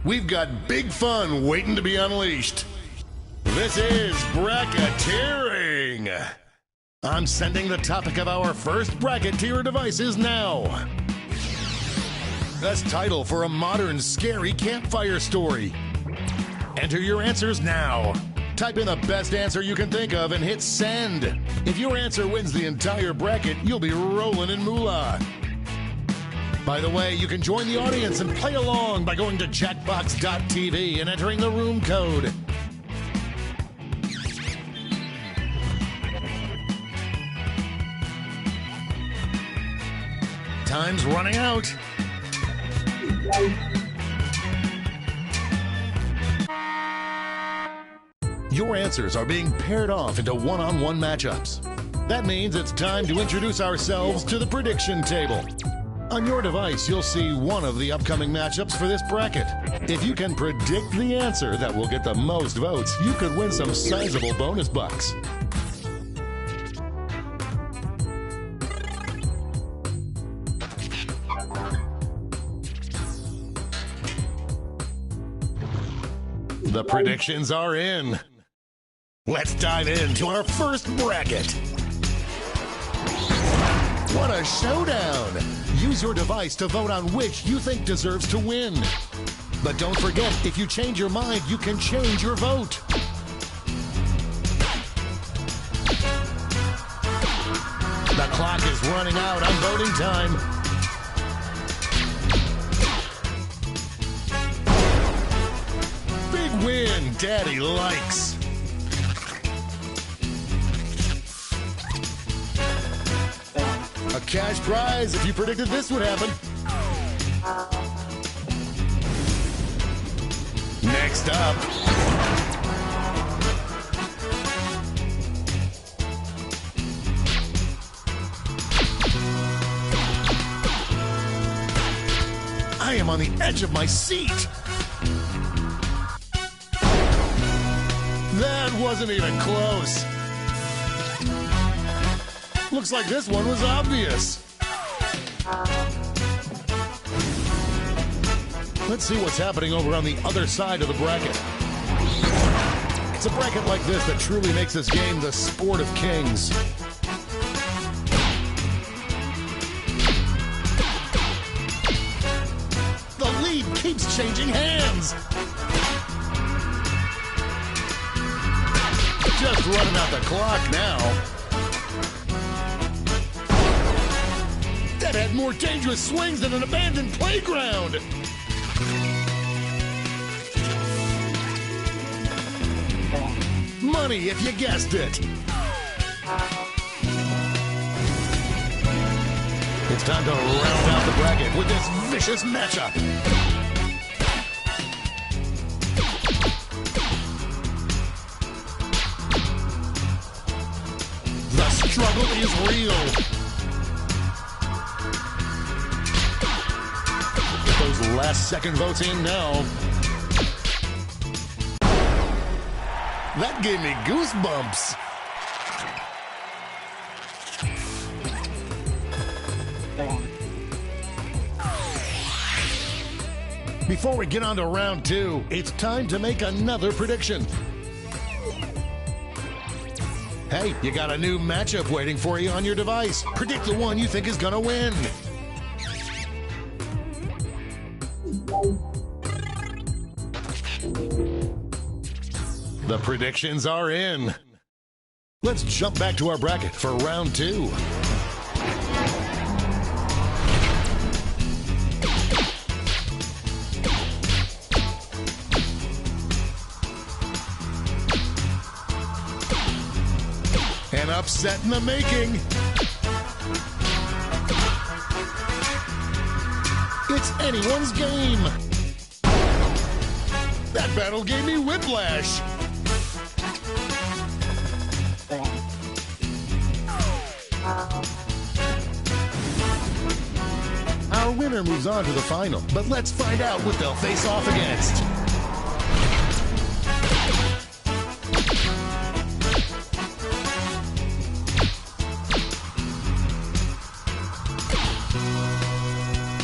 We've got big fun waiting to be unleashed. This is bracketeering. I'm sending the topic of our first bracketeer devices now. That's title for a modern, scary campfire story. Enter your answers now. Type in the best answer you can think of and hit send. If your answer wins the entire bracket, you'll be rolling in moolah. By the way, you can join the audience and play along by going to Jackbox.tv and entering the room code. Time's running out. Your answers are being paired off into one-on-one matchups. That means it's time to introduce ourselves to the prediction table. On your device, you'll see one of the upcoming matchups for this bracket. If you can predict the answer that will get the most votes, you could win some sizable bonus bucks. The predictions are in. Let's dive into our first bracket. What a showdown! Use your device to vote on which you think deserves to win. But don't forget, if you change your mind, you can change your vote. The clock is running out on voting time. Big win, Daddy likes. A cash prize if you predicted this would happen. Next up. I am on the edge of my seat. That wasn't even close. Looks like this one was obvious. Let's see what's happening over on the other side of the bracket. It's a bracket like this that truly makes this game the sport of kings. The lead keeps changing hands. Just running out the clock now. That had more dangerous swings than an abandoned playground. Money if you guessed it. It's time to round out the bracket with this vicious matchup. The struggle is real. Those last second votes in now. That gave me goosebumps. Before we get on to round two, it's time to make another prediction. Hey, you got a new matchup waiting for you on your device. Predict the one you think is gonna win. The predictions are in. Let's jump back to our bracket for round two. An upset in the making. It's anyone's game. That battle gave me whiplash. Our winner moves on to the final, but let's find out what they'll face off against.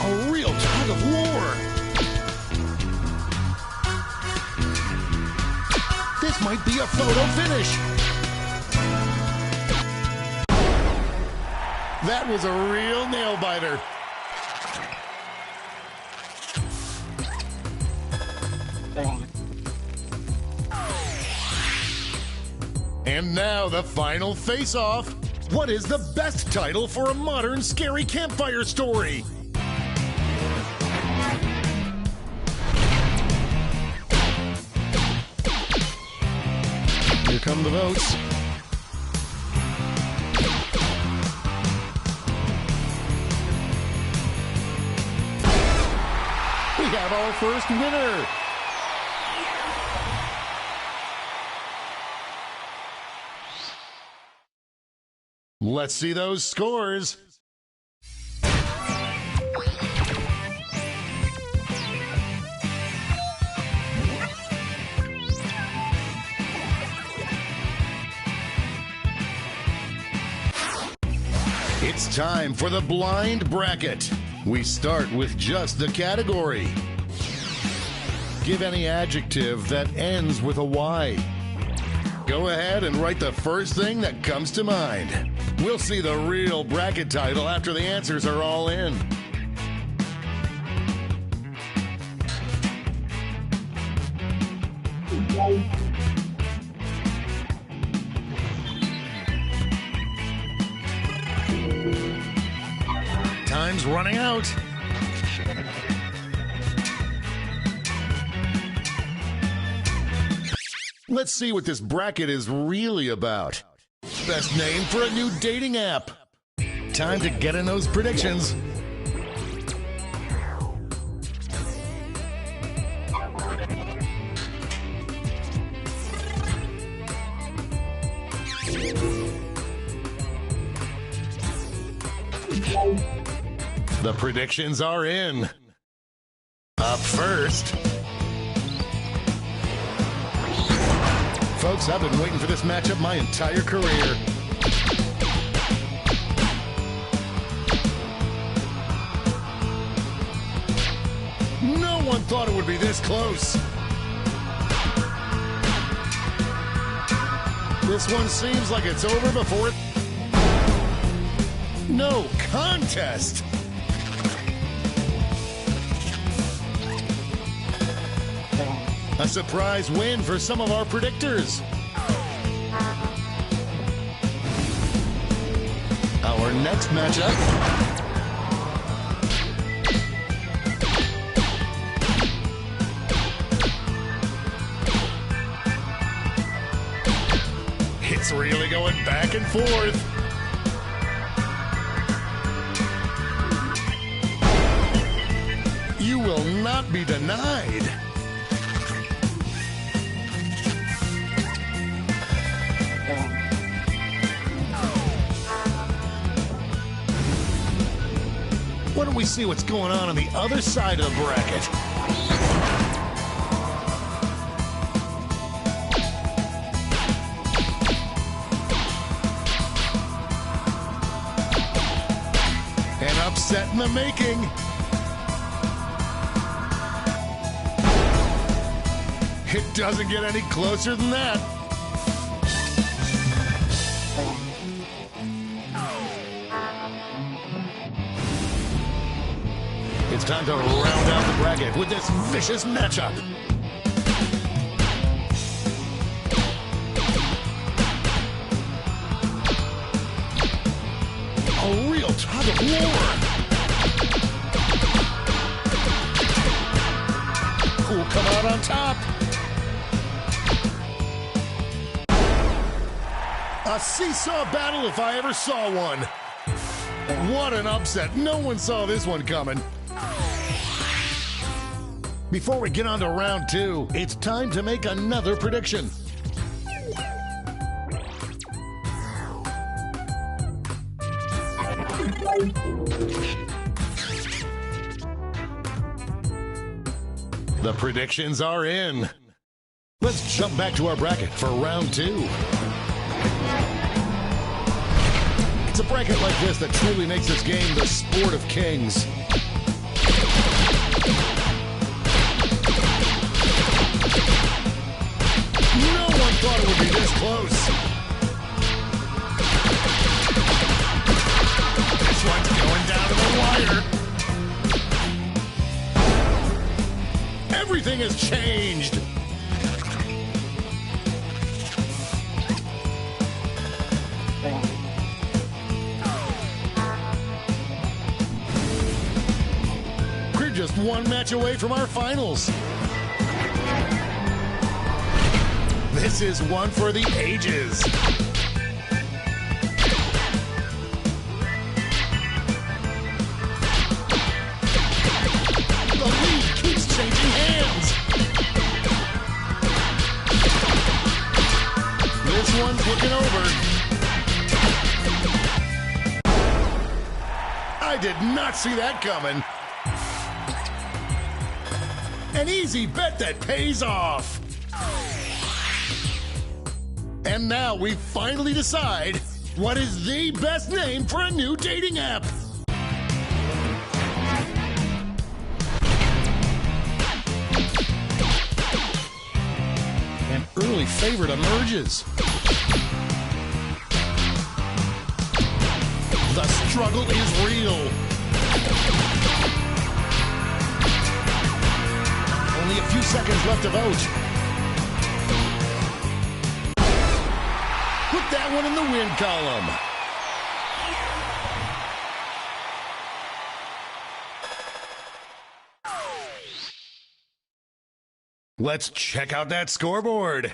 A real tug of war. This might be a photo finish. That was a real nail-biter. And now the final face-off. What is the best title for a modern scary campfire story? Here come the votes. We have our first winner. Let's see those scores. It's time for the blind bracket. We start with just the category. Give any adjective that ends with a Y. Go ahead and write the first thing that comes to mind. We'll see the real bracket title after the answers are all in. Time's running out. Let's see what this bracket is really about. Best name for a new dating app. Time to get in those predictions. The predictions are in. Up first. Folks, I've been waiting for this matchup my entire career. No one thought it would be this close. This one seems like it's over before it... No contest! A surprise win for some of our predictors. Our next matchup. It's really going back and forth. You will not be denied. Why don't we see what's going on the other side of the bracket? An upset in the making. It doesn't get any closer than that. It's time to round out the bracket with this vicious matchup. A real tug of war. Who'll come out on top? A seesaw battle if I ever saw one. What an upset. No one saw this one coming. Before we get on to round 2, it's time to make another prediction. The predictions are in. Let's jump back to our bracket for round 2. It's a bracket like this that truly makes this game the sport of kings. No one thought it would be this close. This one's going down to the wire. Everything has changed. We're just one match away from our finals. This is one for the ages. The lead keeps changing hands. This one's looking over. I did not see that coming. An easy bet that pays off. And now we finally decide what is the best name for a new dating app. An early favorite emerges. The struggle is real. Only a few seconds left to vote. Put that one in the win column. Let's check out that scoreboard.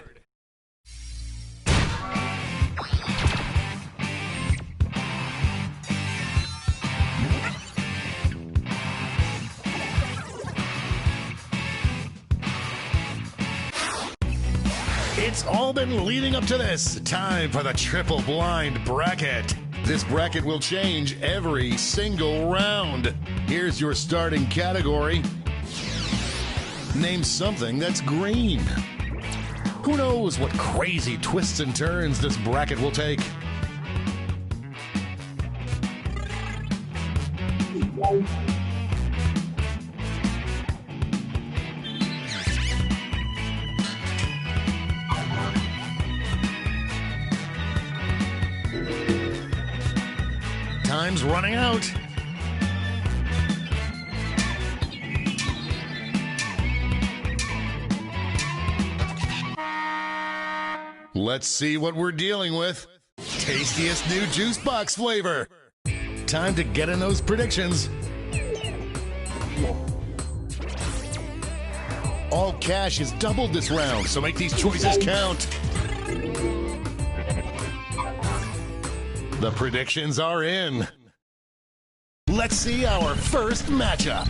It's all been leading up to this. Time for the triple blind bracket. This bracket will change every single round. Here's your starting category. Name something that's green. Who knows what crazy twists and turns this bracket will take? Time's running out. Let's see what we're dealing with. Tastiest new juice box flavor. Time to get in those predictions. All cash is doubled this round, so make these choices count. The predictions are in. Let's see our first matchup.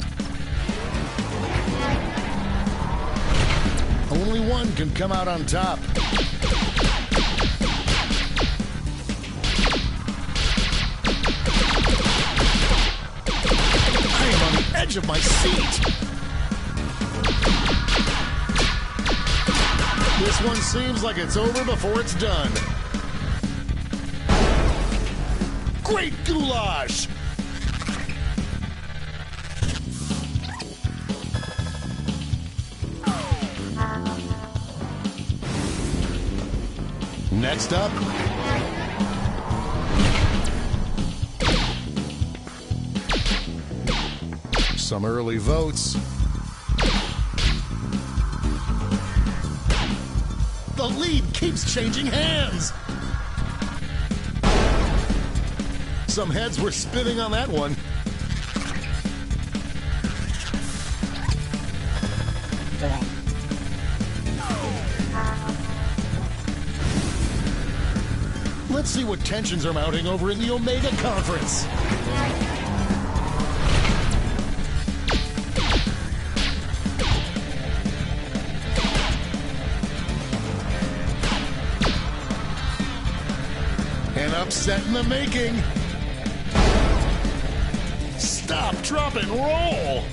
Only one can come out on top. I am on the edge of my seat. This one seems like it's over before it's done. Great goulash! Next up, some early votes. The lead keeps changing hands. Some heads were spinning on that one. Let's see what tensions are mounting over in the Omega Conference. upset in the making. Stop, drop, and roll.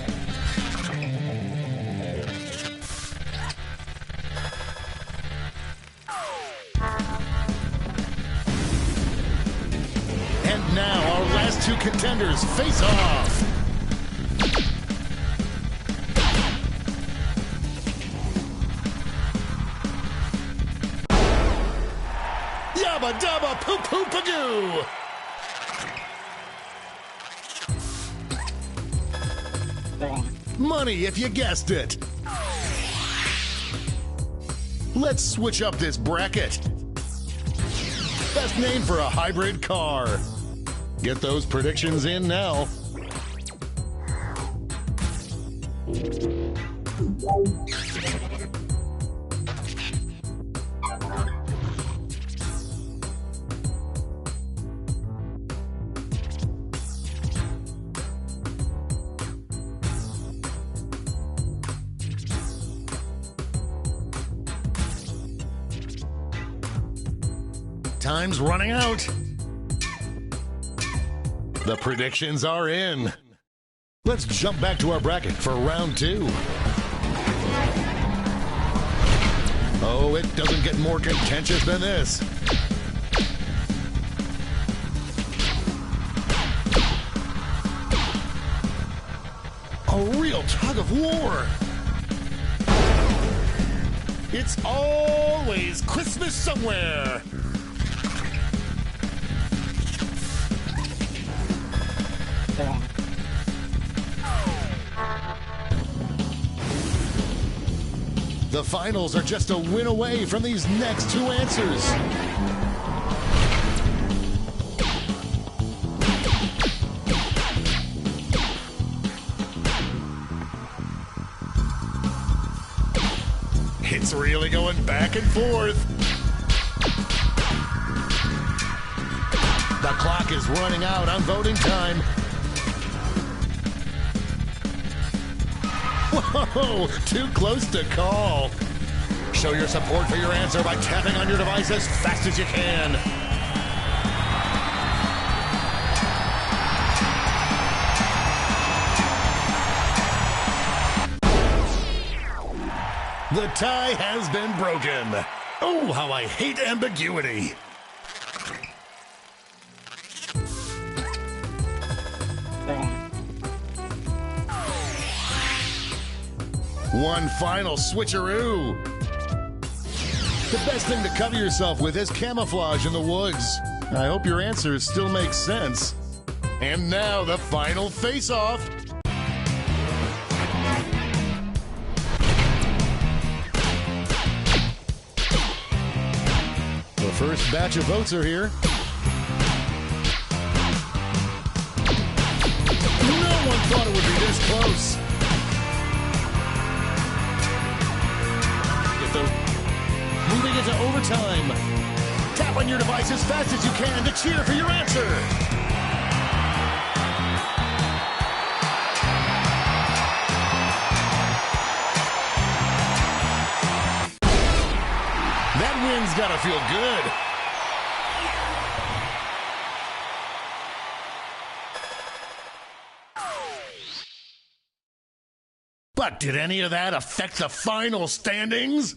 And now our last two contenders face off. Yabba dabba poo poo pagoo. Money if you guessed it. Let's switch up this bracket. Best name for a hybrid car. Get those predictions in now. Time's running out. The predictions are in. Let's jump back to our bracket for round two. Oh, it doesn't get more contentious than this. A real tug of war. It's always Christmas somewhere. The finals are just a win away from these next two answers. It's really going back and forth. The clock is running out on voting time. Whoa, too close to call. Show your support for your answer by tapping on your device as fast as you can. The tie has been broken. Oh, how I hate ambiguity. One final switcheroo. The best thing to cover yourself with is camouflage in the woods. I hope your answers still make sense. And now the final face-off. The first batch of votes are here. No one thought it would be this close. Moving into overtime. Tap on your device as fast as you can to cheer for your answer. That win's gotta feel good. But did any of that affect the final standings?